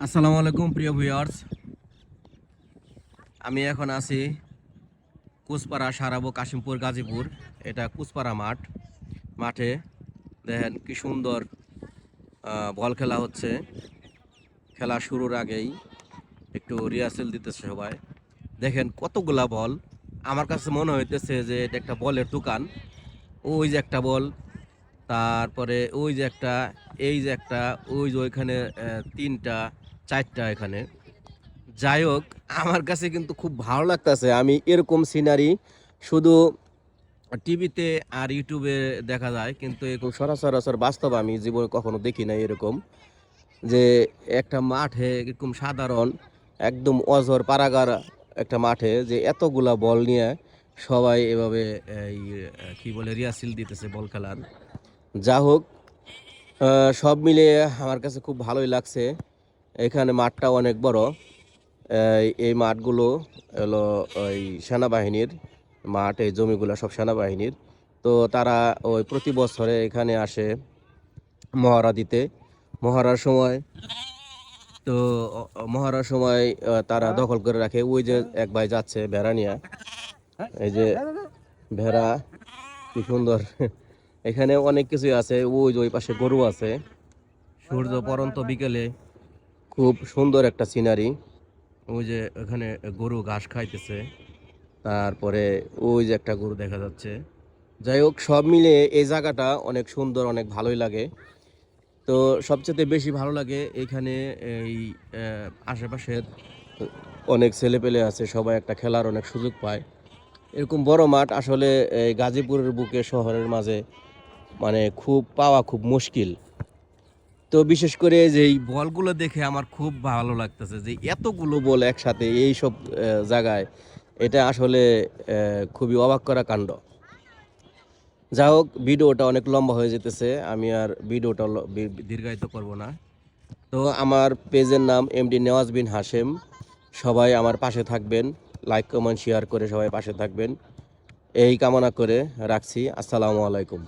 আসসালামু আলাইকুম প্রিয় ভিউয়ার্স। আমি এখন আছি কুচপাড়া সারাবো কাশিমপুর গাজীপুর। এটা কুচপাড়া মাঠে দেখেন কি সুন্দর বল খেলা হচ্ছে। খেলা শুরুর আগেই একটু রিহার্সেল দিতেছে সবাই। দেখেন কতগুলা বল। আমার কাছে মনে হইতেছে যে এটা একটা বলের দোকান। ওই যে একটা বল, তারপরে ওই যে একটা, এই যে একটা, ওই যে ওইখানে তিনটা চারটা এখানে। যাই হোক, আমার কাছে কিন্তু খুব ভালো লাগতেছে। আমি এরকম সিনারি শুধু টিভিতে আর ইউটিউবে দেখা যায়, কিন্তু এরকম সরাসর বাস্তব আমি জীবনে কখনো দেখি না। এরকম যে একটা মাঠে এরকম সাধারণ একদম অজর পারাগার একটা মাঠে যে এতগুলা বল নিয়ে সবাই এভাবে এই কি বলে রিহার্সেল দিতেছে বল খেলার। যা হোক, সব মিলিয়ে আমার কাছে খুব ভালোই লাগছে। এখানে মাঠটা অনেক বড়। এই মাঠগুলো হলো ওই সেনাবাহিনীর মাঠ। এই জমিগুলো সব সেনাবাহিনীর। তো তারা ওই প্রতি বছরে এখানে আসে মহড়া দিতে। মহড়ার সময় তো মহড়ার সময় তারা দখল করে রাখে। ওই যে এক ভাই যাচ্ছে ভেড়া নিয়ে, এই যে ভেড়া, কি সুন্দর। এখানে অনেক কিছুই আছে। ওই যে ওই পাশে গরু আছে। সূর্য পরন্ত বিকেলে খুব সুন্দর একটা সিনারি। ওই যে ওখানে গরু ঘাস খাইতেছে, তারপরে ওই যে একটা গরু দেখা যাচ্ছে। যাই হোক, সব মিলিয়ে এই জায়গাটা অনেক সুন্দর, অনেক ভালোই লাগে। তো সবচেয়ে বেশি ভালো লাগে এখানে এই আশেপাশের অনেক ছেলেপেলে আছে, সবাই একটা খেলার অনেক সুযোগ পায়। এরকম বড় মাঠ আসলে এই গাজীপুরের বুকে শহরের মাঝে মানে খুব পাওয়া খুব মুশকিল। তো বিশেষ করে যে এই বলগুলো দেখে আমার খুব ভালো লাগতেছে যে এতগুলো বল একসাথে এই সব জায়গায়। এটা আসলে খুবই অবাক করা কাণ্ড। যা হোক, ভিডিওটা অনেক লম্বা হয়ে যেতেছে, আমি আর ভিডিওটা দীর্ঘায়িত করব না। তো আমার পেজের নাম এমডি নেওয়াজ বিন হাশেম। সবাই আমার পাশে থাকবেন, লাইক কমেন্ট শেয়ার করে সবাই পাশে থাকবেন, এই কামনা করে রাখছি। আসসালামু আলাইকুম।